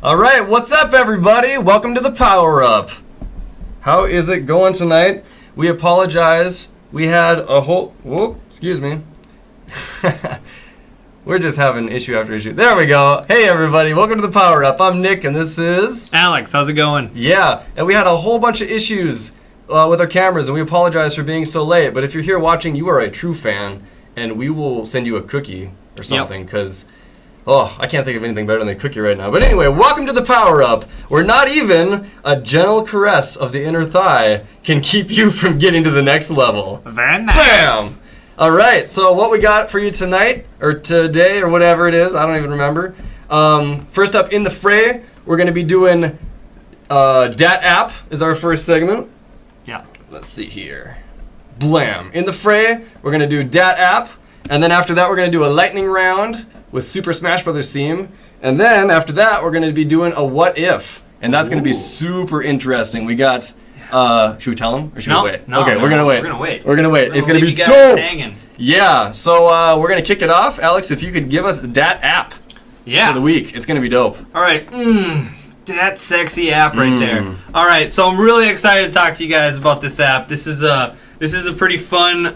All right, what's up, everybody? Welcome to the Powerup. How is it going tonight? We apologize. We had a whole... Whoop, excuse me. We're just having issue after issue. There we go. Hey, everybody. Welcome to the Powerup. I'm Nick, and this is... Alex, how's it going? Yeah, and we had a whole bunch of issues with our cameras, and we apologize for being so late. But if you're here watching, you are a true fan, and we will send you a cookie or something, because... Oh, I can't think of anything better than a cookie right now. But anyway, welcome to the Powerup, where not even a gentle caress of the inner thigh can keep you from getting to the next level. Very nice. Bam! All right, so what we got for you tonight, or today, or whatever it is, I don't even remember. First up in the fray, we're going to be doing Dat App is our first segment. Yeah. Let's see here. Blam. In the fray, we're going to do Dat App, and then after that, we're going to do a lightning round with Super Smash Brothers theme. And then after that, we're going to be doing a what if. And that's going to be super interesting. We got, should we tell them or should we wait? No, okay, we're going to wait. We're going to wait. We're going to wait. It's going to be dope. Yeah, so we're going to kick it off. Alex, if you could give us that app for the week, it's going to be dope. All right. That sexy app right there. All right, so I'm really excited to talk to you guys about this app. This is a pretty fun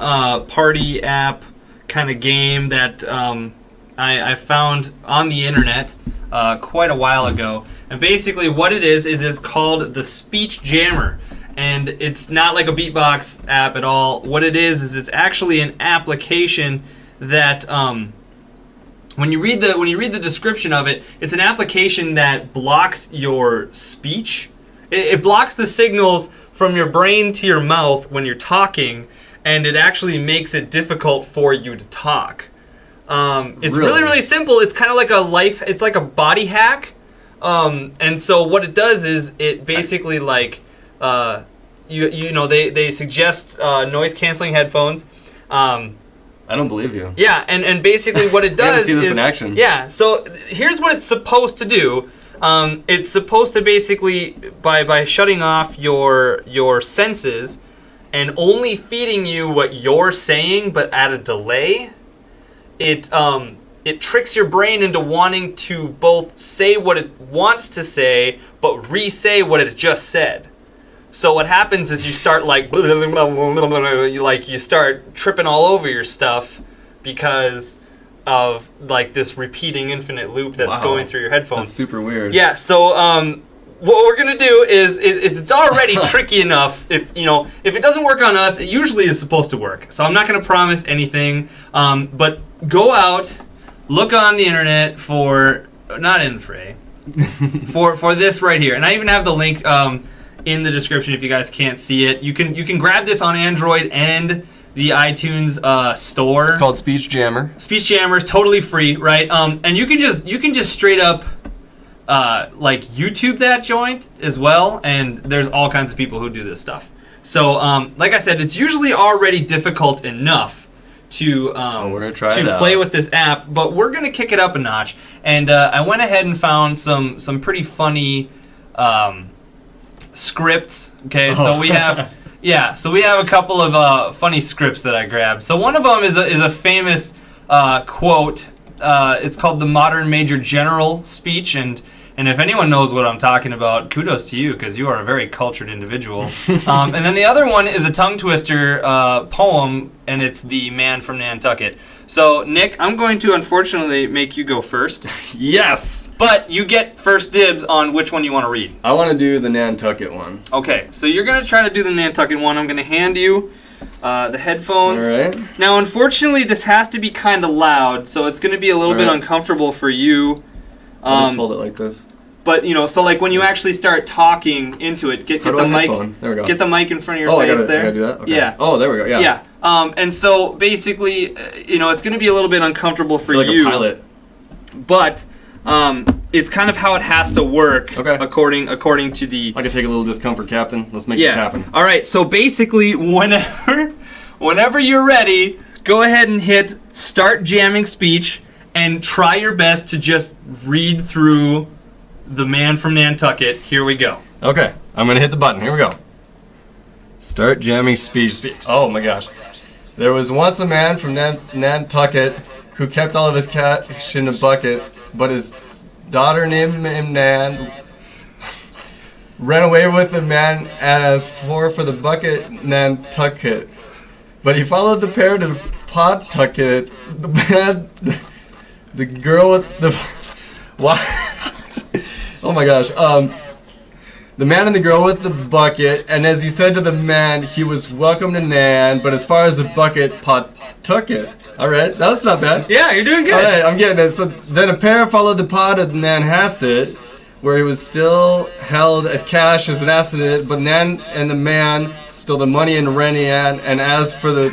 party app kind of game that I found on the internet quite a while ago. And basically what it is it's called the Speech Jammer. And it's not like a beatbox app at all. What it is it's actually an application that when you read the description of it, it's an application that blocks your speech. It blocks the signals from your brain to your mouth when you're talking, and it actually makes it difficult for you to talk. It's really simple. It's kind of like it's like a body hack. And so what it does is it basically they suggest noise canceling headphones. I don't believe you. Yeah, and basically what it does see this in action. Yeah, so here's what it's supposed to do. It's supposed to basically by shutting off your senses and only feeding you what you're saying but at a delay. It tricks your brain into wanting to both say what it wants to say, but re-say what it just said. So what happens is you start you start tripping all over your stuff because of this repeating infinite loop that's going through your headphones. That's super weird. Yeah. So what we're gonna do is it's already tricky enough. If it doesn't work on us, it usually is supposed to work. So I'm not gonna promise anything. But go out, look on the internet for not in the fray for this right here, and I even have the link in the description if you guys can't see it. You can grab this on Android and the iTunes store. It's called Speech Jammer. Speech Jammer is totally free, right? And you can just straight up YouTube that joint as well, and there's all kinds of people who do this stuff. So like I said, it's usually already difficult enough to play with this app, but we're gonna kick it up a notch. And I went ahead and found some pretty funny scripts. Okay, so we have a couple of funny scripts that I grabbed. So one of them is a famous quote. It's called the Modern Major General speech, and if anyone knows what I'm talking about, kudos to you, because you are a very cultured individual. And then the other one is a tongue twister poem, and it's The Man from Nantucket. So, Nick, I'm going to unfortunately make you go first. Yes! But you get first dibs on which one you want to read. I want to do the Nantucket one. Okay, so you're going to try to do the Nantucket one. I'm going to hand you the headphones. All right. Now, unfortunately, this has to be kind of loud, so it's going to be a little bit uncomfortable for you. I'll just hold it like this. But so when you actually start talking into it, get the mic. There we go. Get the mic in front of your face there. I gotta do that. Okay. Yeah. Oh, there we go. Yeah. Yeah. And so basically, it's going to be a little bit uncomfortable for you. Like a pilot. But it's kind of how it has to work. Okay. According to the. I can take a little discomfort, Captain. Let's make this happen. All right. So basically, whenever you're ready, go ahead and hit Start Jamming Speech and try your best to just read through The Man from Nantucket. Here we go. Okay, I'm gonna hit the button. Here we go. Start jamming speech. Oh my gosh. There was once a man from Nantucket who kept all of his cash in a bucket, but his daughter named Nan. Ran away with the man and as for the bucket, Nantucket. But he followed the pair to Pawtucket. The girl with the... Why? Oh my gosh. The man and the girl with the bucket, and as he said to the man, he was welcome to Nan, but as far as the bucket, Pawtucket. All right, that was not bad. Yeah, you're doing good. All right, I'm getting it. So then a pair followed the pod of Nanhasset, where he was still held as cash as an asset, but Nan and the man stole the money in Renian, and as for the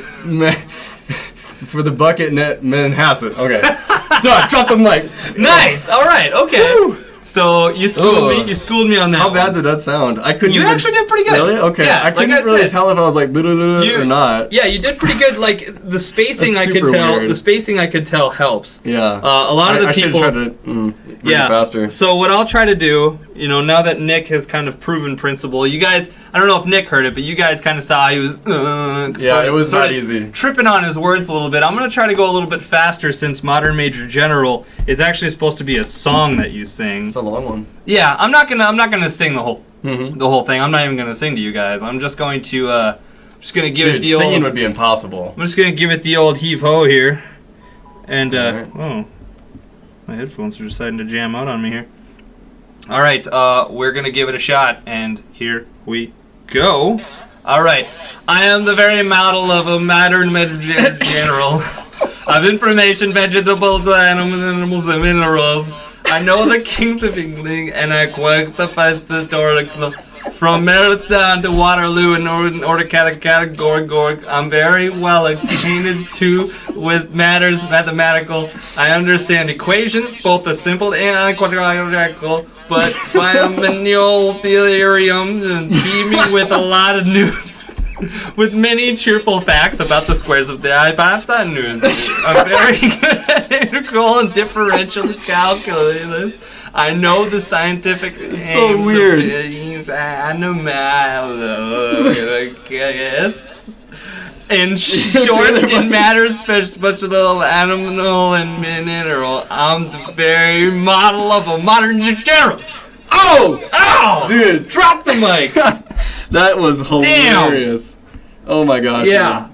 for the bucket, Manhasset. Okay, done. Drop the mic. Nice. All right. Okay. Woo. So you schooled me. You schooled me on that. How bad did that sound? I couldn't. You actually did pretty good. Really? Okay. Yeah, I couldn't really tell if I was like or not. Yeah, you did pretty good. Like the spacing, That's I could tell. weird. The spacing, I could tell helps. Yeah. A lot of the people. I should try to faster. So what I'll try to do, now that Nick has kind of proven principle, you guys. I don't know if Nick heard it, but you guys kind of saw he was. It was not easy. Tripping on his words a little bit. I'm gonna try to go a little bit faster since Modern Major General is actually supposed to be a song that you sing. It's a long one. Yeah, I'm not gonna sing the whole thing. I'm not even gonna sing to you guys. I'm just going to give it the old. Singing would be impossible. I'm just gonna give it the old heave ho here, and right. oh, my headphones are deciding to jam out on me here. All right, we're gonna give it a shot, and here we go. All right, I am the very model of a modern general of information, vegetables, animals, and minerals. I know the kings of England, and I quake the historical. From Marathon to Waterloo and order category. I'm very well acquainted too with matters mathematical. I understand equations, both the simple and quadratical, but binomial theorem and teeming with a lot of news. With many cheerful facts about the squares of the hypotenuse. I'm very good at integral and differential calculus. I know the scientific It's so weird. In short, in matters vegetable, animal, and mineral, I'm the very model of a modern general. Oh! Ow! Dude, Drop the mic! that was hilarious. Damn. Oh my gosh. Yeah.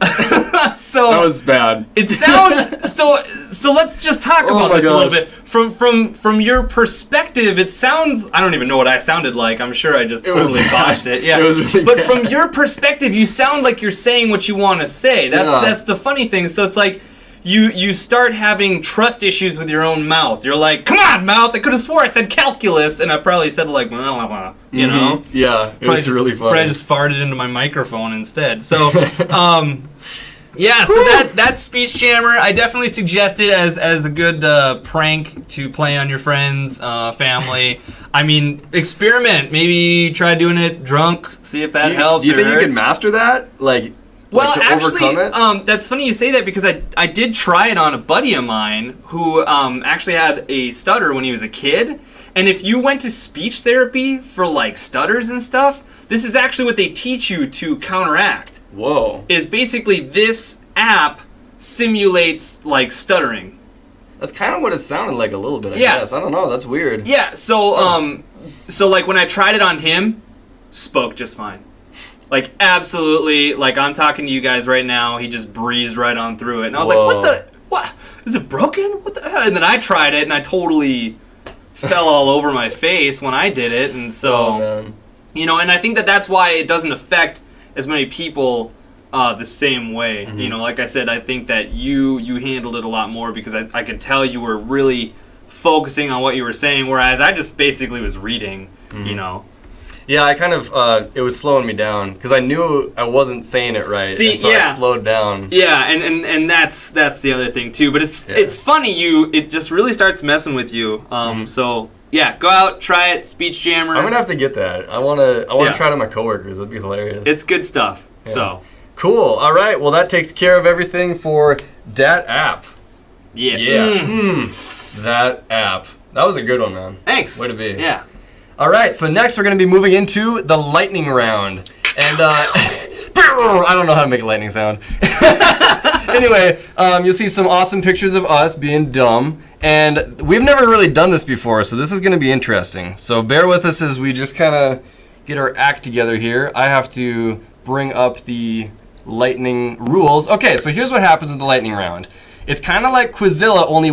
So that was bad. It sounds so let's just talk about this a little bit. From your perspective, it sounds, I don't even know what I sounded like. I'm sure I just totally botched it. Yeah. It was really but bad. From your perspective, you sound like you're saying what you want to say. That's the funny thing. So it's like you start having trust issues with your own mouth. You're like, come on, mouth! I could have swore I said calculus, and I probably said like, know? Yeah, it was really funny. But I just farted into my microphone instead. So, yeah. So that speech jammer, I definitely suggest it as a good prank to play on your friends, family. I mean, experiment. Maybe try doing it drunk. See if that helps. Do you think you can master that? Well, to actually, overcome it? That's funny you say that because I did try it on a buddy of mine who actually had a stutter when he was a kid. And if you went to speech therapy for like stutters and stuff, this is actually what they teach you to counteract. Whoa. Is basically this app simulates like stuttering. That's kind of what it sounded like a little bit, I guess. I don't know, that's weird. Yeah, so so like when I tried it on him, spoke just fine. Like, absolutely, like, I'm talking to you guys right now, he just breezed right on through it. And I was like, what? Is it broken? What the hell? And then I tried it, and I totally fell all over my face when I did it. And so, and I think that's why it doesn't affect as many people the same way. Mm-hmm. Like I said, I think that you handled it a lot more because I could tell you were really focusing on what you were saying, whereas I just basically was reading, Yeah, I kind of, it was slowing me down because I knew I wasn't saying it right. See, and so I slowed down. Yeah, and that's the other thing too. But it's funny, it just really starts messing with you. So yeah, go out, try it, speech jammer. I'm gonna have to get that. I wanna try it on my coworkers. That'd be hilarious. It's good stuff. Yeah. So cool. All right. Well, that takes care of everything for that app. Yeah. That app. That was a good one, man. Thanks. Way to be. Yeah. All right, so next we're going to be moving into the lightning round. And I don't know how to make a lightning sound. Anyway, you'll see some awesome pictures of us being dumb. And we've never really done this before, so this is going to be interesting. So bear with us as we just kind of get our act together here. I have to bring up the lightning rules. Okay, so here's what happens with the lightning round. It's kind of like Quizilla, only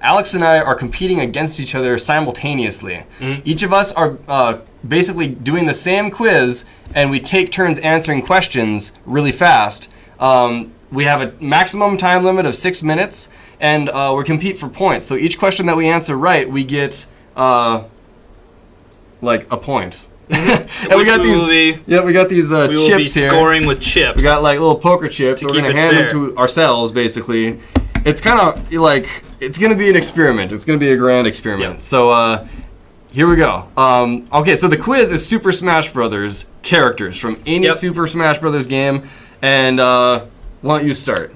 Alex and I are competing against each other simultaneously. Each of us are basically doing the same quiz, and we take turns answering questions really fast. We have a maximum time limit of 6 minutes, and we compete for points. So each question that we answer right, we get like a point. And we got these. Yeah, we got these chips here. We will be scoring with chips. We got like little poker chips. To we're gonna hand them to ourselves, basically. It's kind of like it's gonna be an experiment. It's gonna be a grand experiment. Yep. So here we go. Okay, so the quiz is Super Smash Brothers characters from any Super Smash Brothers game, and why don't you start?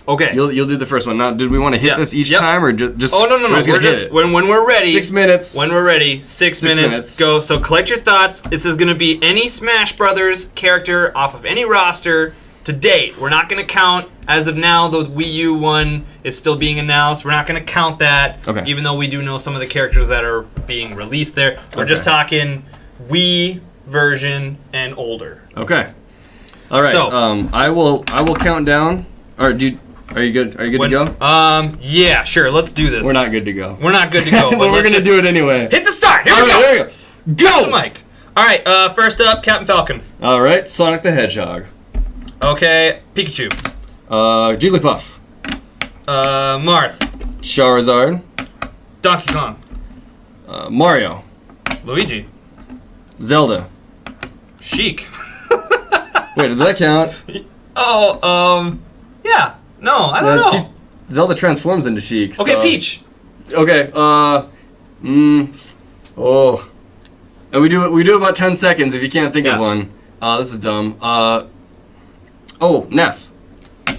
Okay. You'll do the first one. Now, did we want to hit this each time or just? Oh no. We're just when we're ready. 6 minutes. When we're ready, 6 minutes. Go. So collect your thoughts. This is going to be any Smash Brothers character off of any roster to date. We're not going to count as of now. The Wii U one is still being announced. We're not going to count that. Okay. Even though we do know some of the characters that are being released there. We're just talking Wii version and older. Okay. All right. So I will count down. Are you good? Are you good to go? Yeah, sure. Let's do this. We're not good to go. We're not good to go. But we're gonna do it anyway. Hit the start. Here we go. There you go. Go, Mike. All right. First up, Captain Falcon. All right. Sonic the Hedgehog. Okay. Pikachu. Jigglypuff. Marth. Charizard. Donkey Kong. Mario. Luigi. Zelda. Sheik. Wait, does that count? Oh, yeah. No, I don't know. Zelda transforms into Sheik. Okay, so. Peach. Okay. Oh. And we do about 10 seconds if you can't think of one. This is dumb. Ness.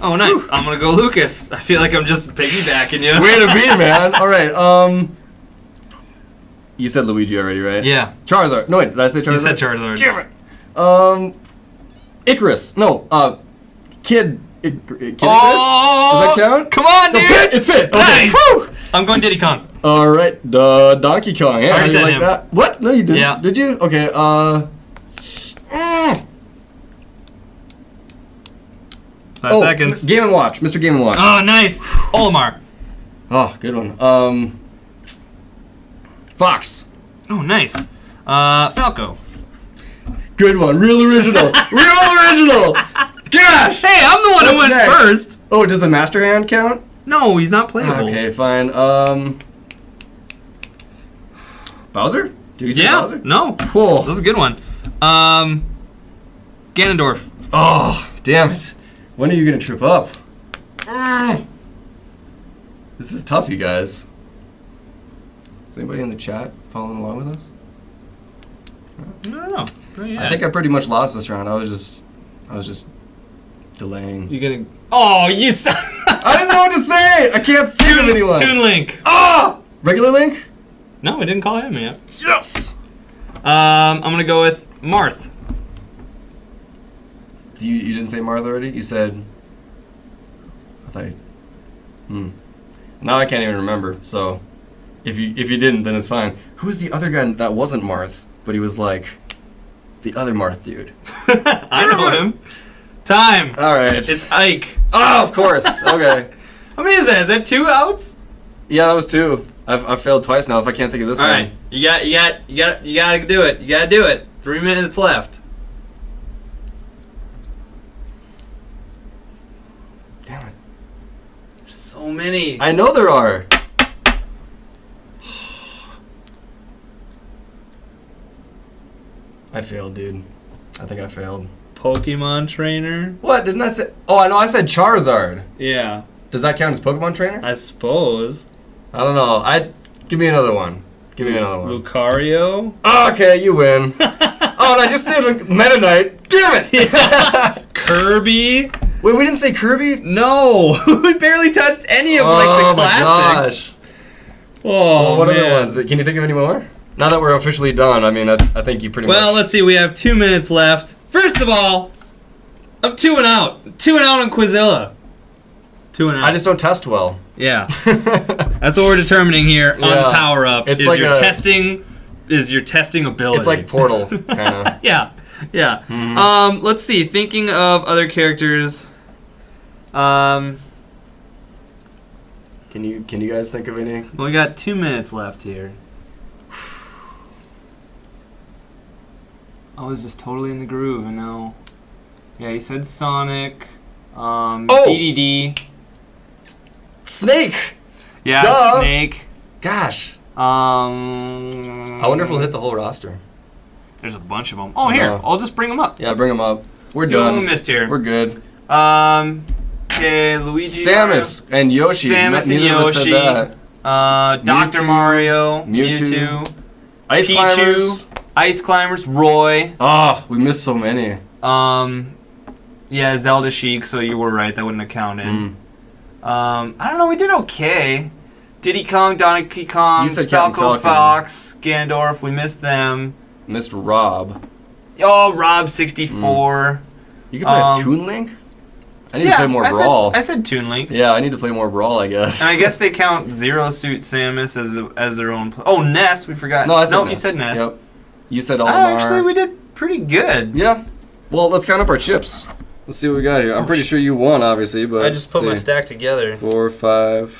Oh, nice. Whew. I'm gonna go Lucas. I feel like I'm just piggybacking you. Way to be, man. All right. You said Luigi already, right? Yeah. Charizard. No, wait. Did I say Charizard? You said Charizard. Damn it. Icarus. No. Kid Icarus? Oh, does that count? Come on, dude. No, It's Fit. Okay. Nice. Woo. I'm going Diddy Kong. All right. Donkey Kong. Yeah, I you like him. that? What? No, you didn't. Yeah. Did you? Okay. 5 seconds. Game & Watch. Mr. Game & Watch. Oh, nice. Olimar. Oh, good one. Fox. Oh, nice. Falco. Good one. Real original. Real original. Gosh. Hey, I'm the one who went first. Oh, does the Master Hand count? No, he's not playable. Okay, fine. Bowser? Did you say Bowser? No. Cool. This is a good one. Ganondorf. Oh, damn it. When are you going to trip up? This is tough, you guys. Is anybody in the chat following along with us? No. I think I pretty much lost this round. I was just delaying. You getting? Oh, you. I didn't know what to say. I can't think of anyone. Toon Link. Ah, regular Link. No, I didn't call him yet. Yes. I'm gonna go with Marth. You didn't say Marth already. You said. I thought. Now I can't even remember. So, if you didn't, then it's fine. Who was the other guy that wasn't Marth, but he was like the other Marth dude? I know him. Time. All right. It's Ike. Oh, of course. Okay. How many is that? Is that 2 outs? Yeah, that was 2. I've failed twice now. If I can't think of this one. All right. You gotta do it. You gotta do it. 3 minutes left. Damn it. There's so many. I know there are. I failed, dude. I think I failed. Pokemon trainer. What? Didn't I say? Oh, I know. I said Charizard. Yeah. Does that count as Pokemon trainer? I suppose. I don't know. Give me another one. Give me another one. Lucario. Okay, you win. Oh, and I just did Meta Knight. Damn it. Kirby. Wait, we didn't say Kirby? No. We barely touched any of like the classics. Gosh. Oh, what man. other ones? Can you think of any more? Now that we're officially done, I mean, I think you pretty much... Well, let's see. We have 2 minutes left. First of all, I'm 2 and out. 2 and out on Quizilla. 2 and out. I just don't test well. Yeah. That's what we're determining here on Power Up. It's is like your testing ability. It's like Portal, kind of. Yeah. Mm-hmm. Let's see. Thinking of other characters. Can you guys think of any? We got 2 minutes left here. Oh, is this totally in the groove? I know. Yeah, you said Sonic. DDD. Snake! Yeah, Duh. Snake. Gosh. I wonder if we'll hit the whole roster. There's a bunch of them. Oh, here. I'll just bring them up. Yeah, bring them up. We're See done. what we missed here. We're good. Okay, Luigi. Samus and Yoshi. Samus and Neither of us said Yoshi. that. Dr. Mewtwo. Mario. Mewtwo. Ice Pichu. Climbers. Ice Climbers. Roy. Oh, we missed so many. Yeah, Zelda Sheik, so you were right. That wouldn't have counted. I don't know. We did okay. Diddy Kong, Donkey Kong, You said Captain Falco Falcon. Fox, Gandorf. We missed them. Missed Rob. Oh, Rob 64. You can play as Toon Link? I need to Yeah, play more I Brawl. I said Toon Link. Yeah, I need to play more Brawl, I guess. And I guess they count Zero Suit Samus as their own. Oh, Ness. We forgot. No, I said Ness. You said Ness. Yep. You said Olimar. Actually, we did pretty good. Yeah. Well, let's count up our chips. Let's see what we got here. I'm pretty sure you won, obviously, but I just put my let's see. stack together. 4, 5,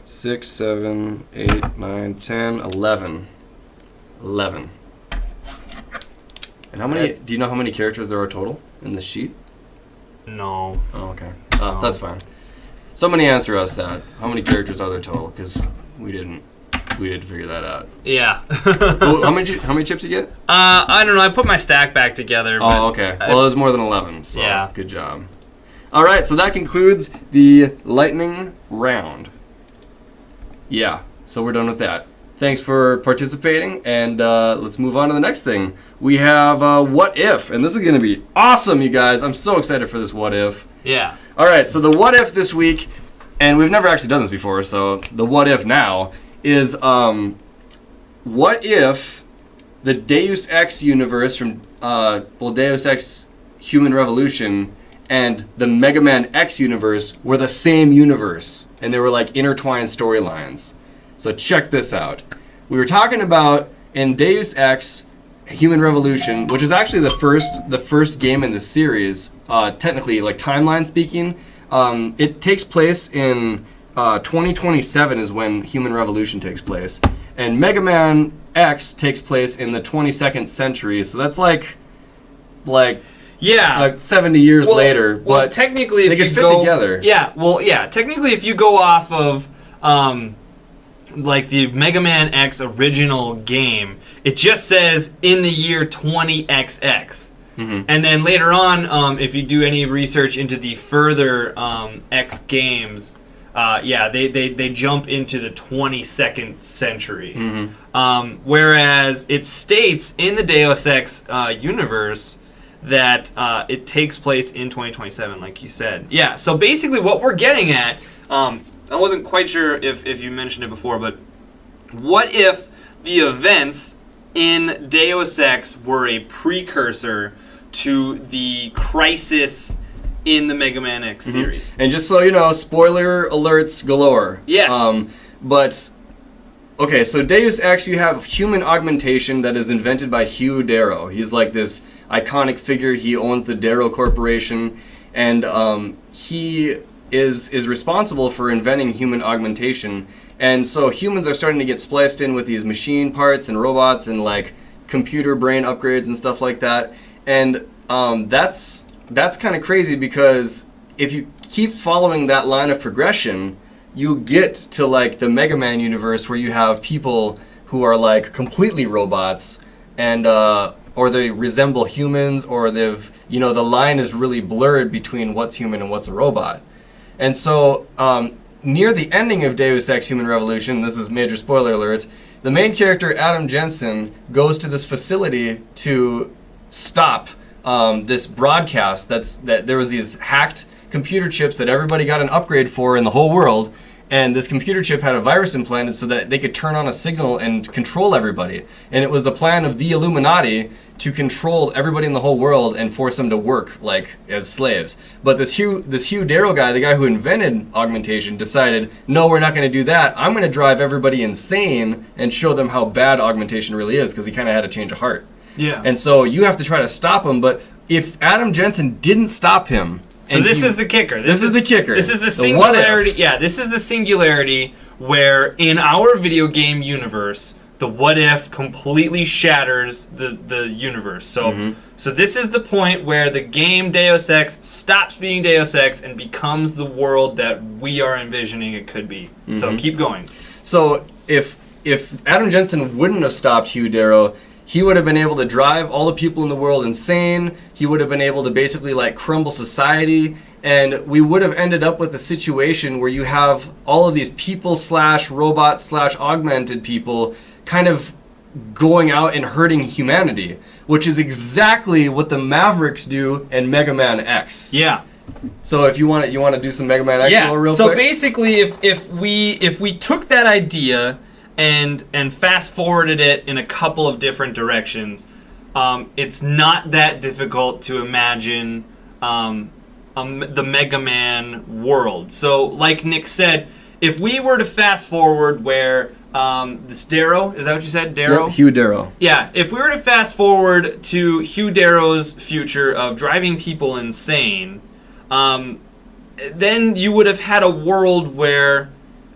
6, 7, 8, 9, 10, 11. 11. And how many? Do you know how many characters there are total in this sheet? No. Oh, okay. No. That's fine. Somebody answer us that. How many characters are there total? Because we didn't figure that out. Yeah. Well, how many chips you get? I don't know. I put my stack back together. But Oh, okay. Well, it was more than 11. So Yeah. Good job. All right. So that concludes the lightning round. Yeah. So we're done with that. Thanks for participating, and let's move on to the next thing. We have What If, and this is going to be awesome, you guys. I'm so excited for this What If. Yeah. All right, so the What If this week, and we've never actually done this before, so the What If now is what if the Deus Ex universe from Deus Ex Human Revolution and the Mega Man X universe were the same universe, and they were like intertwined storylines. So check this out. We were talking about in Deus Ex Human Revolution, which is actually the first game in the series, technically, like timeline speaking. It takes place in 2027 is when Human Revolution takes place, and Mega Man X takes place in the 22nd century. So that's like Yeah. 70 years later. Well, but technically, they if could you fit go, together. Yeah. Well, yeah. Technically, if you go off of like the Mega Man X original game, it just says in the year 20XX. Mm-hmm. And then later on, if you do any research into the further X games, they jump into the 22nd century. Mm-hmm. Whereas it states in the Deus Ex universe that it takes place in 2027, like you said. Yeah, so basically what we're getting at, I wasn't quite sure if you mentioned it before, but what if the events in Deus Ex were a precursor to the crisis in the Mega Man X series? And just so you know, spoiler alerts galore. Yes. But okay, so Deus Ex, you have human augmentation that is invented by Hugh Darrow. He's like this iconic figure. He owns the Darrow Corporation, and he is responsible for inventing human augmentation. And so humans are starting to get spliced in with these machine parts and robots and like computer brain upgrades and stuff like that. And that's kind of crazy, because if you keep following that line of progression, you get to like the Mega Man universe where you have people who are like completely robots, and or they resemble humans, or they've, you know, the line is really blurred between what's human and what's a robot. And so near the ending of Deus Ex Human Revolution, this is major spoiler alert, the main character Adam Jensen goes to this facility to stop this broadcast that there was these hacked computer chips that everybody got an upgrade for in the whole world, And this computer chip had a virus implanted so that they could turn on a signal and control everybody. And it was the plan of the Illuminati to control everybody in the whole world and force them to work like as slaves. But this Hugh Darrow guy, the guy who invented augmentation, decided, no, we're not going to do that. I'm going to drive everybody insane and show them how bad augmentation really is, because he kind of had a change of heart. Yeah. And so you have to try to stop him. But if Adam Jensen didn't stop him, so this is the kicker. This is the kicker. This is the singularity. Yeah, this is the singularity where in our video game universe, the what if completely shatters the universe. So so this is the point where the game Deus Ex stops being Deus Ex and becomes the world that we are envisioning it could be. So keep going. So if Adam Jensen wouldn't have stopped Hugh Darrow, he would have been able to drive all the people in the world insane. He would have been able to basically like crumble society. And we would have ended up with a situation where you have all of these people / robot / augmented people kind of going out and hurting humanity, which is exactly what the Mavericks do in Mega Man X. Yeah. So if you want to do some Mega Man X real quick? So basically if we took that idea and fast forwarded it in a couple of different directions, it's not that difficult to imagine the Mega Man world. So like Nick said, if we were to fast forward where this Darrow, is that what you said? Darrow? Yep, Hugh Darrow. Yeah, if we were to fast forward to Hugh Darrow's future of driving people insane, then you would have had a world where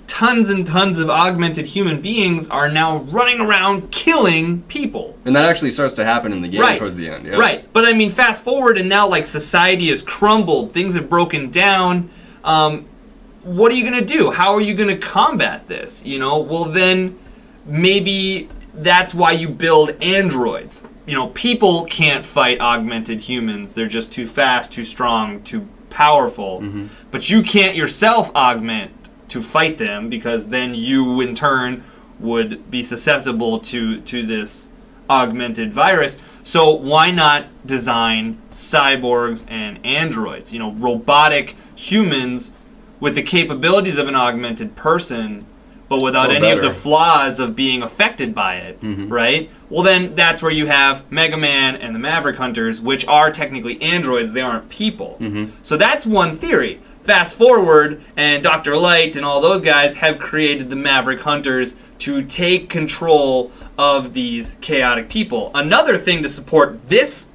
tons and tons of augmented human beings are now running around killing people. And that actually starts to happen in the game towards the end. Yeah. Right, but I mean, fast forward and now like society has crumbled, things have broken down. What are you going to do? How are you going to combat this? You know, well then maybe that's why you build androids. You know, people can't fight augmented humans. They're just too fast, too strong, too powerful. But you can't yourself augment to fight them, because then you in turn would be susceptible to this augmented virus. So why not design cyborgs and androids? You know, robotic humans with the capabilities of an augmented person, but without any of the flaws of being affected by it, right? Well, then that's where you have Mega Man and the Maverick Hunters, which are technically androids, they aren't people. So that's one theory. Fast forward, and Dr. Light and all those guys have created the Maverick Hunters to take control of these chaotic people. Another thing to support this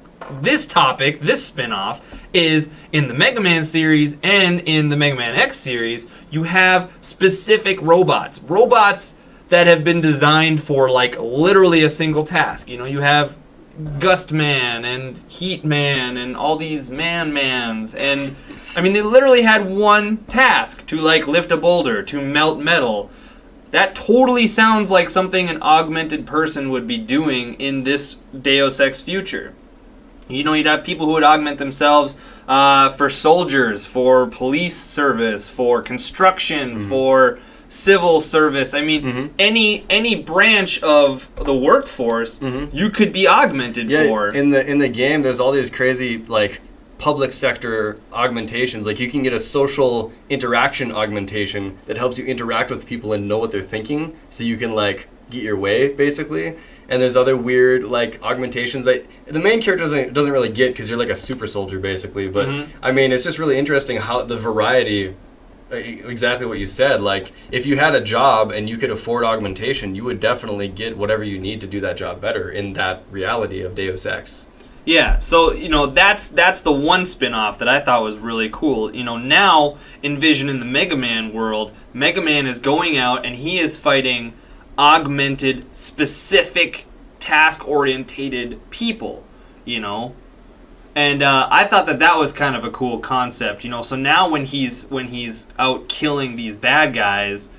topic, this spin-off, is in the Mega Man series and in the Mega Man X series, you have specific robots. Robots that have been designed for like literally a single task. You know, you have Gust Man and Heat Man and all these Man-Mans, and I mean they literally had one task to like lift a boulder, to melt metal. That totally sounds like something an augmented person would be doing in this Deus Ex future. You know, you'd have people who would augment themselves for soldiers, for police service, for construction, for civil service. I mean, any branch of the workforce you could be augmented for. In the game, there's all these crazy like public sector augmentations. Like you can get a social interaction augmentation that helps you interact with people and know what they're thinking, so you can like get your way basically. And there's other weird like augmentations that the main character doesn't really get, because you're like a super soldier basically. But I mean, it's just really interesting how the variety. Exactly what you said. Like, if you had a job and you could afford augmentation, you would definitely get whatever you need to do that job better in that reality of Deus Ex. Yeah, so, you know, that's the one spin-off that I thought was really cool. You know, now, envision in the Mega Man world, Mega Man is going out and he is fighting augmented, specific, task-orientated people, you know? And I thought that was kind of a cool concept, you know. So now when he's out killing these bad guys,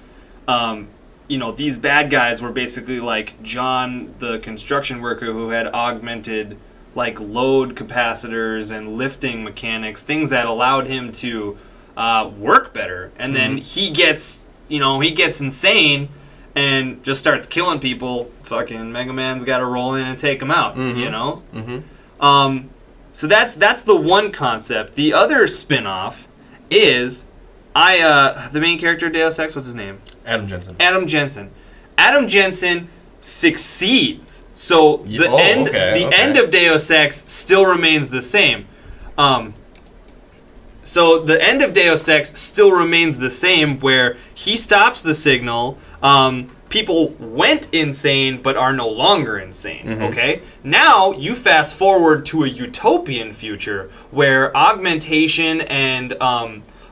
you know, these bad guys were basically like John, the construction worker, who had augmented like load capacitors and lifting mechanics, things that allowed him to work better. And then he gets insane and just starts killing people. Fucking Mega Man's got to roll in and take him out, you know. Mm-hmm. So that's the one concept. The other spin-off is The main character of Deus Ex, what's his name? Adam Jensen. Adam Jensen. Adam Jensen succeeds. So the end of Deus Ex still remains the same. So the end of Deus Ex still remains the same, where he stops the signal. People went insane but are no longer insane. Mm-hmm. Okay? Now you fast forward to a utopian future where augmentation and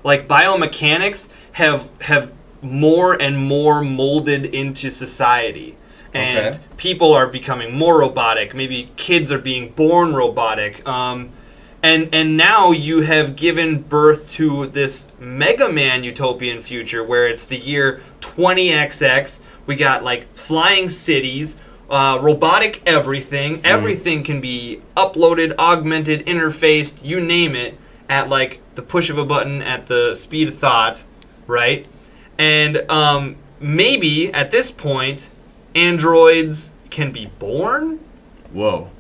like biomechanics have more and more molded into society. And people are becoming more robotic. Maybe kids are being born robotic. And now you have given birth to this Mega Man utopian future where it's the year 20XX. We got like flying cities, robotic everything. Everything can be uploaded, augmented, interfaced, you name it, at like the push of a button at the speed of thought, right? And maybe at this point, androids can be born. Whoa.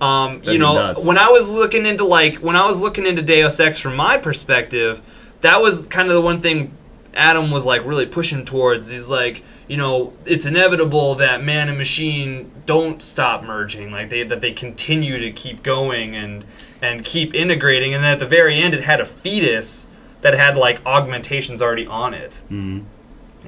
You know, nuts. when I was looking into Deus Ex from my perspective, that was kind of the one thing Adam was like really pushing towards. He's like, you know, it's inevitable that man and machine don't stop merging, like that they continue to keep going and keep integrating, and then at the very end it had a fetus that had like augmentations already on it. Mm-hmm.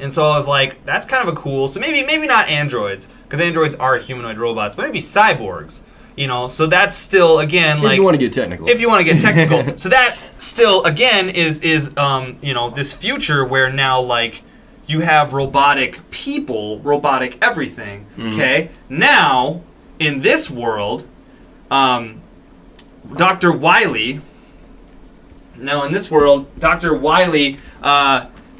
And so I was like, that's kind of a cool. So maybe not androids, because androids are humanoid robots, but maybe cyborgs. You know, so that's still, again, like... If you want to get technical. If you want to get technical. So that still, again, is you know, this future where now, like, you have robotic people, robotic everything, okay? Now, in this world, Dr. Wily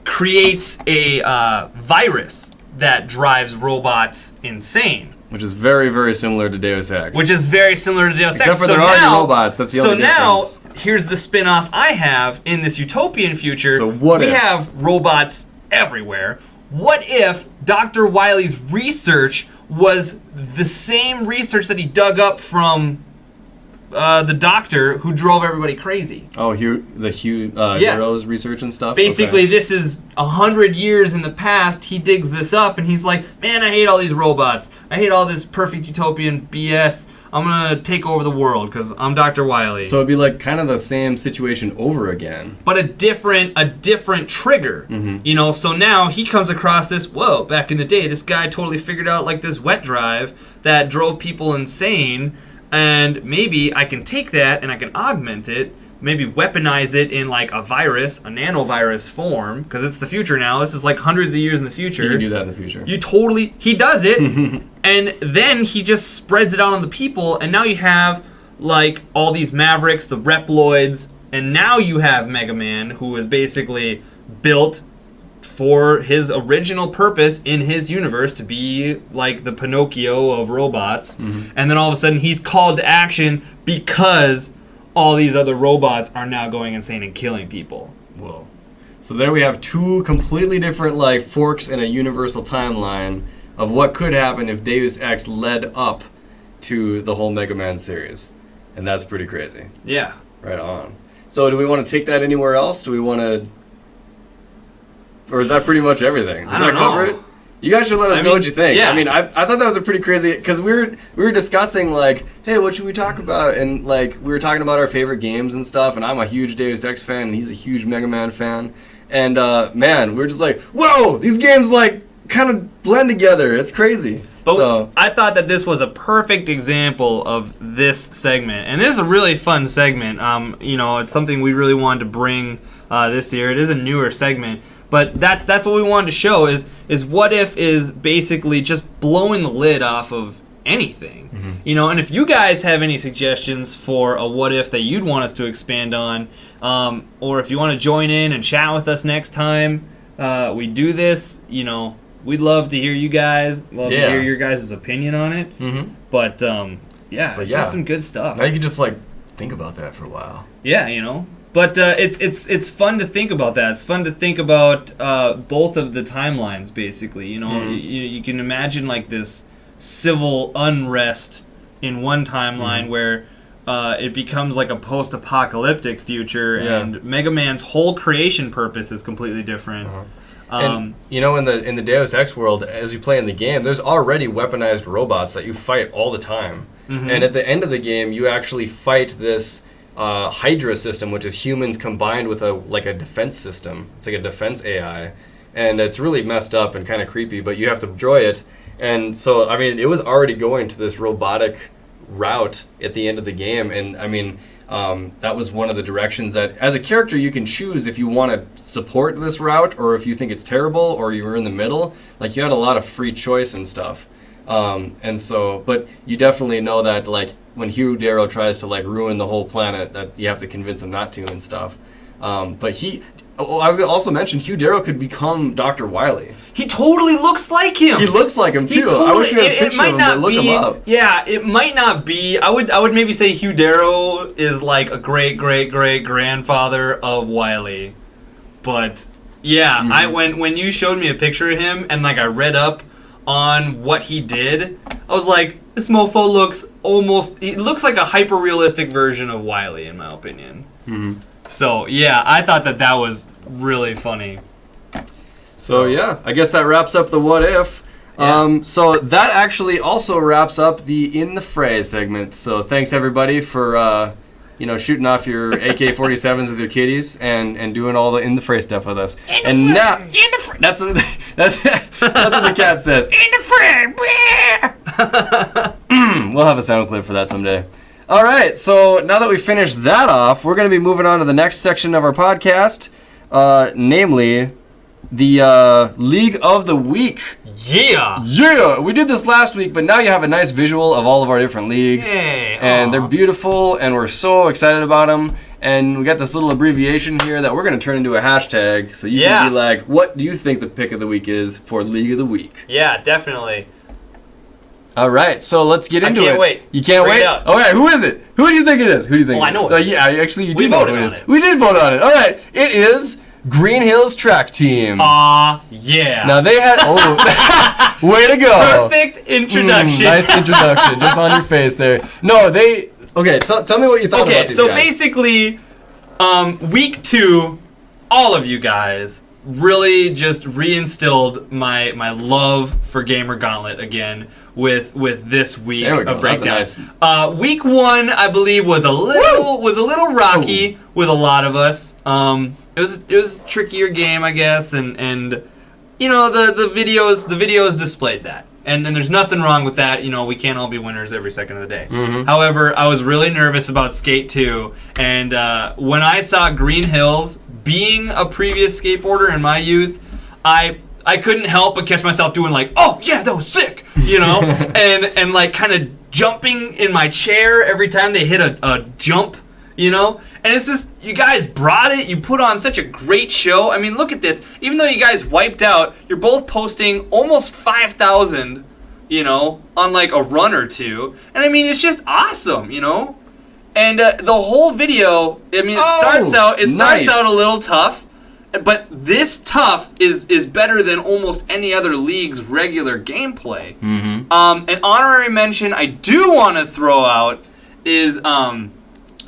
creates a virus that drives robots insane. Which is very, very similar to Deus Ex. Except for there are no robots. That's the only difference. So now, here's the spin-off I have in this utopian future. So what we if? have robots everywhere. What if Dr. Wily's research was the same research that he dug up from the doctor who drove everybody crazy? Oh, Heroes research and stuff? Basically, this is 100 years in the past. He digs this up, and he's like, man, I hate all these robots. I hate all this perfect utopian BS. I'm going to take over the world because I'm Dr. Wily. So it'd be like kind of the same situation over again. But a different trigger. Mm-hmm. You know, so now he comes across this, whoa, back in the day, this guy totally figured out like this wet drive that drove people insane. And maybe I can take that and I can augment it, maybe weaponize it in like a virus, a nanovirus form, because it's the future now. This is like hundreds of years in the future. You can do that in the future. He does it, and then he just spreads it out on the people, and now you have like all these Mavericks, the Reploids, and now you have Mega Man, who is basically built for his original purpose in his universe to be like the Pinocchio of robots. And then all of a sudden he's called to action because all these other robots are now going insane and killing people. Whoa. So there we have two completely different like forks in a universal timeline of what could happen if Deus Ex led up to the whole Mega Man series. And that's pretty crazy. Yeah. Right on. So do we want to take that anywhere else? Do we want to... Or is that pretty much everything? Does that cover it? You guys should let us know what you think. Yeah. I mean, I thought that was a pretty crazy... Because we were discussing, like, hey, what should we talk about? And, like, we were talking about our favorite games and stuff. And I'm a huge Deus Ex fan, and he's a huge Mega Man fan. And, man, we were just like, whoa! These games, like, kind of blend together. It's crazy. But I thought that this was a perfect example of this segment. And this is a really fun segment. You know, it's something we really wanted to bring this year. It is a newer segment. But that's what we wanted to show is what if is basically just blowing the lid off of anything. You know, and if you guys have any suggestions for a what if that you'd want us to expand on, or if you want to join in and chat with us next time we do this, you know, we'd love to hear you guys, to hear your guys' opinion on it. But it's just some good stuff. Now you can just like think about that for a while. Yeah, you know. But it's fun to think about that. It's fun to think about both of the timelines, basically. You know, you can imagine like this civil unrest in one timeline where it becomes like a post-apocalyptic future, and Mega Man's whole creation purpose is completely different. And you know, in the Deus Ex world, as you play in the game, there's already weaponized robots that you fight all the time. And at the end of the game, you actually fight this Hydra system, which is humans combined with a defense system. It's like a defense AI, and it's really messed up and kind of creepy, but you have to enjoy it. And so, I mean, it was already going to this robotic route at the end of the game, and I mean, that was one of the directions that, as a character, you can choose if you want to support this route or if you think it's terrible or you were in the middle. Like, you had a lot of free choice and stuff. And so, but you definitely know that, like, when Hugh Darrow tries to, like, ruin the whole planet, that you have to convince him not to and stuff. But I was going to also mention, Hugh Darrow could become Dr. Wily. He totally looks like him. He looks like him, too. I wish we had a picture of him to look him up. Yeah, it might not be. I would maybe say Hugh Darrow is like a great-great-great-grandfather of Wily. But, yeah, when you showed me a picture of him and, like, I read up on what he did, I was like, this mofo looks he looks like a hyper-realistic version of Wily, in my opinion. So, yeah, I thought that was really funny. So, yeah, I guess that wraps up the what if. Yeah. So that actually also wraps up the In the Fray segment. So thanks, everybody, for shooting off your AK-47s with your kiddies and doing all the In the Fray stuff with us. In the fray. That's what the cat says. In the fray. We'll have a sound clip for that someday. All right, so now that we finished that off, we're going to be moving on to the next section of our podcast, namely the League of the Week. Yeah! We did this last week, but now you have a nice visual of all of our different leagues. Yay. And they're beautiful, and we're so excited about them. And we got this little abbreviation here that we're going to turn into a hashtag, so you can be like, what do you think the pick of the week is for League of the Week? Yeah, definitely. All right, so let's get into it. I can't wait. You can't wait? Up. All right, who is it? Who do you think it is? Who do you think? I know it. Yeah, actually, you We do know voted who it on is. it. We did vote on it. All right, it is Green Hills Track Team. Yeah. Now they had way to go. Perfect introduction. Nice introduction, just on your face there. No, they. Okay, tell me what you thought about these so guys. basically, week 2, all of you guys really just reinstilled my love for Gamer Gauntlet again with this week of breakdown. Nice. Week 1, I believe, was a little rocky with a lot of us. It was a trickier game, I guess, and you know, the videos displayed that. And there's nothing wrong with that. You know, we can't all be winners every second of the day. However, I was really nervous about Skate 2, and when I saw Green Hills, being a previous skateboarder in my youth, I couldn't help but catch myself doing like, oh yeah, that was sick, you know, and like kind of jumping in my chair every time they hit a jump, you know. And it's just, you guys brought it. You put on such a great show. I mean, look at this. Even though you guys wiped out, you're both posting almost 5,000, you know, on like a run or two. And I mean, it's just awesome, you know. And the whole video, I mean, it starts out a little tough, but this tough is better than almost any other league's regular gameplay. An honorary mention I do want to throw out is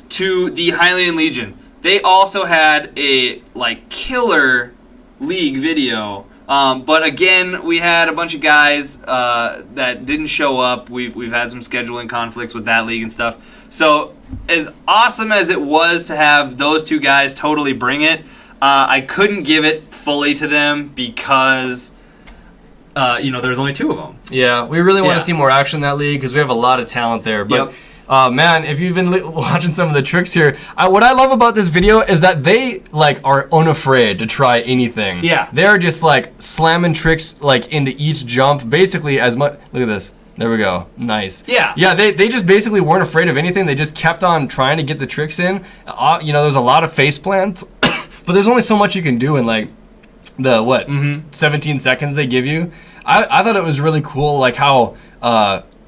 to the Hylian Legion. They also had a like killer league video. But again, we had a bunch of guys that didn't show up. We've had some scheduling conflicts with that league and stuff. So as awesome as it was to have those two guys totally bring it, I couldn't give it fully to them because you know, there's only 2 of them. Yeah, we really want to see more action in that league because we have a lot of talent there. But man, if you've been watching some of the tricks here, what I love about this video is that they like are unafraid to try anything. Yeah, they're just like slamming tricks like into each jump, basically as much. Look at this. There we go. Nice. Yeah. Yeah, they just basically weren't afraid of anything. They just kept on trying to get the tricks in. You know, there's a lot of face plants, but there's only so much you can do in like the 17 seconds they give you. I thought it was really cool, like how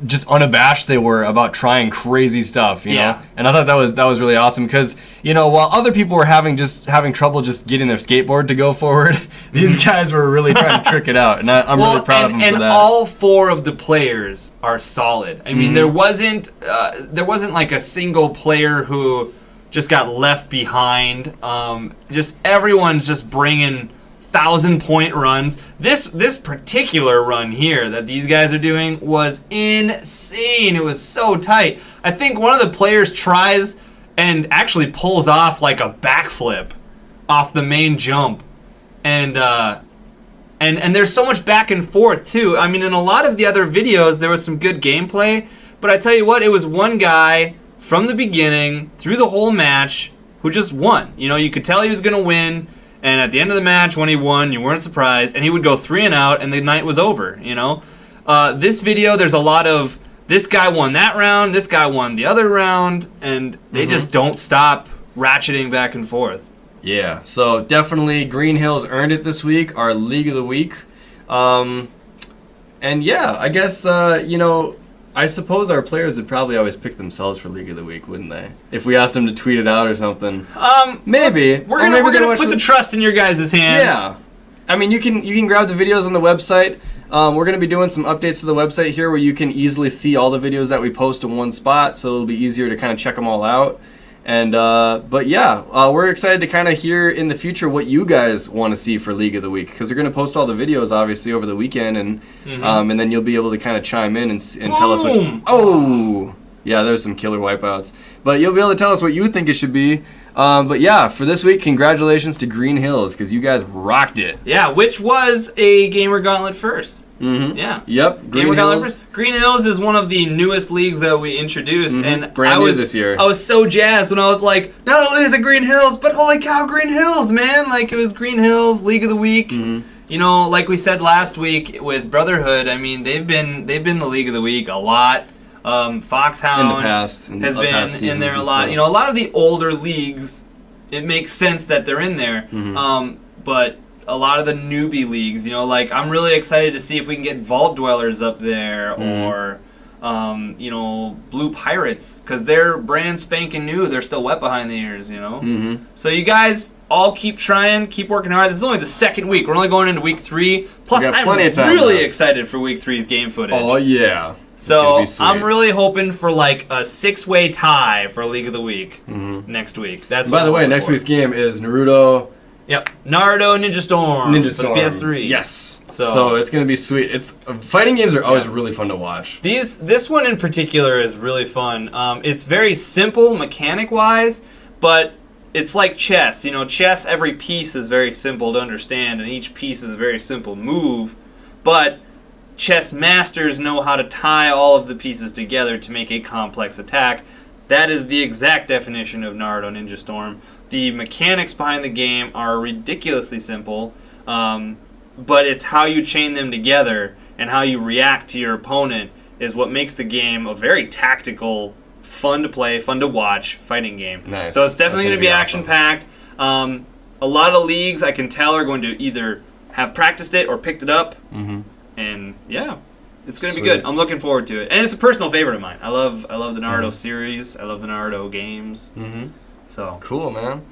just unabashed they were about trying crazy stuff, you Yeah. know. And I thought that was really awesome because, you know, while other people were having trouble just getting their skateboard to go forward, these guys were really trying to trick it out, and I'm really proud of them for that. And all 4 of the players are solid. I mean, there wasn't like a single player who just got left behind. Just everyone's just bringing 1,000-point runs. This particular run here that these guys are doing was insane. It was so tight. I think one of the players tries and actually pulls off like a backflip off the main jump, and there's so much back and forth too. I mean, in a lot of the other videos there was some good gameplay, but I tell you what, it was one guy from the beginning through the whole match who just won. You know, you could tell he was gonna win. And at the end of the match, when he won, you weren't surprised, and he would go 3 and out, and the night was over. You know, this video, there's a lot of this guy won that round, this guy won the other round, and they just don't stop ratcheting back and forth. Yeah, so definitely Green Hills earned it this week, our League of the Week, and yeah, I guess you know. I suppose our players would probably always pick themselves for League of the Week, wouldn't they? If we asked them to tweet it out or something. Maybe. We're gonna put the trust in your guys' hands. Yeah. I mean, you can grab the videos on the website. We're gonna be doing some updates to the website here where you can easily see all the videos that we post in one spot, so it'll be easier to kind of check them all out. And but yeah, we're excited to kind of hear in the future what you guys want to see for League of the Week, because they're going to post all the videos obviously over the weekend, and then you'll be able to kind of chime in and tell us what. Yeah, there's some killer wipeouts, but you'll be able to tell us what you think it should be. But yeah, for this week, congratulations to Green Hills, because you guys rocked it. Yeah, which was a Gamer Gauntlet first. Yeah. Yep. Green Hills. Green Hills is one of the newest leagues that we introduced, and brand new this year. I was so jazzed when I was like, not only is it Green Hills, but holy cow, Green Hills, man! Like, it was Green Hills League of the Week. You know, like we said last week with Brotherhood, I mean, they've been the League of the Week a lot. Foxhound in the past, has been in there a lot. You know, a lot of the older leagues, it makes sense that they're in there. But a lot of the newbie leagues, you know, like I'm really excited to see if we can get Vault Dwellers up there or, you know, Blue Pirates, because they're brand spanking new. They're still wet behind the ears, you know. So you guys all keep trying, keep working hard. This is only the second week. We're only going into week 3. Plus, I'm really excited for week 3's game footage. Oh yeah. So I'm really hoping for like a 6-way tie for League of the Week next week. That's by the way, next week's game is Naruto. Yep, Naruto Ninja Storm. Ninja Storm. For the PS3. Yes. So it's gonna be sweet. It's fighting games are always really fun to watch. This one in particular is really fun. It's very simple mechanic wise, but it's like chess. You know, chess. Every piece is very simple to understand, and each piece is a very simple move, but chess masters know how to tie all of the pieces together to make a complex attack. That is the exact definition of Naruto Ninja Storm. The mechanics behind the game are ridiculously simple, but it's how you chain them together and how you react to your opponent is what makes the game a very tactical, fun to play, fun to watch fighting game. Nice. So it's definitely going to be action-packed. A lot of leagues I can tell are going to either have practiced it or picked it up. And yeah, it's gonna be good. I'm looking forward to it, and it's a personal favorite of mine. I love the Naruto series. I love the Naruto games. So cool, man.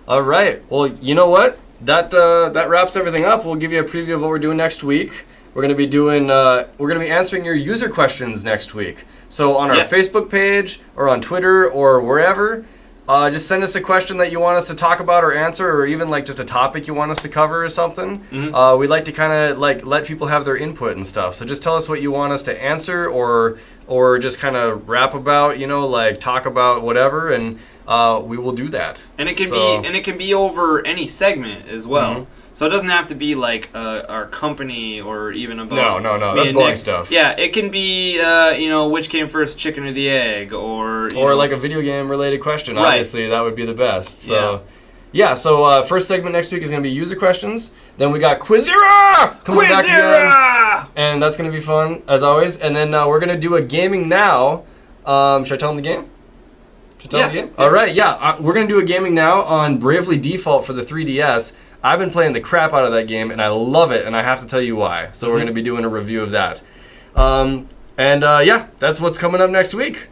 All right. Well, you know what? That wraps everything up. We'll give you a preview of what we're doing next week. We're gonna be answering your user questions next week. So on our Facebook page or on Twitter or wherever. Just send us a question that you want us to talk about or answer, or even like just a topic you want us to cover or something. We'd like to kind of like let people have their input and stuff. So just tell us what you want us to answer or just kind of rap about, you know, like talk about whatever, and we will do that. And it can be over any segment as well. So it doesn't have to be like our company or even about no. That's boring stuff. Yeah, it can be you know, which came first, chicken or the egg, or like a video game related question. Right. Obviously, that would be the best. So so first segment next week is going to be user questions. Then we got Quizera coming back again, and that's going to be fun as always. And then we're going to do a gaming now. Should I tell them the game? All right, we're going to do a gaming now on Bravely Default for the 3DS. I've been playing the crap out of that game, and I love it, and I have to tell you why. So we're going to be doing a review of that. And yeah, that's what's coming up next week.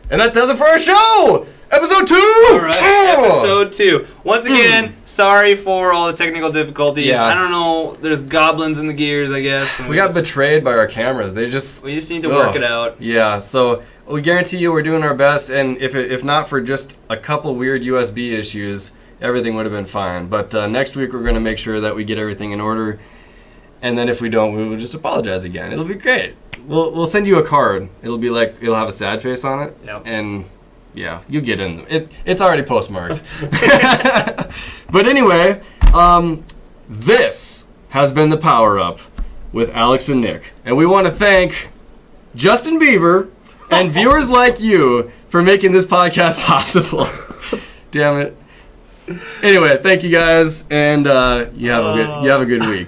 And that does it for our show! Episode 2! All right, episode 2. Once again, sorry for all the technical difficulties. Yeah. I don't know, there's goblins in the gears, I guess. And We got betrayed by our cameras. we just need to work it out. Yeah, so we guarantee you we're doing our best, and if not for just a couple weird USB issues, everything would have been fine. But next week we're going to make sure that we get everything in order, and then if we don't, we will just apologize again. It'll be great. We'll send you a card. It'll have a sad face on it, Yep. and yeah, you get in. It's already postmarked. But anyway, this has been the Power Up with Alex and Nick, and we want to thank Justin Bieber and viewers like you for making this podcast possible. Damn it. Anyway, thank you guys, and you have a good week.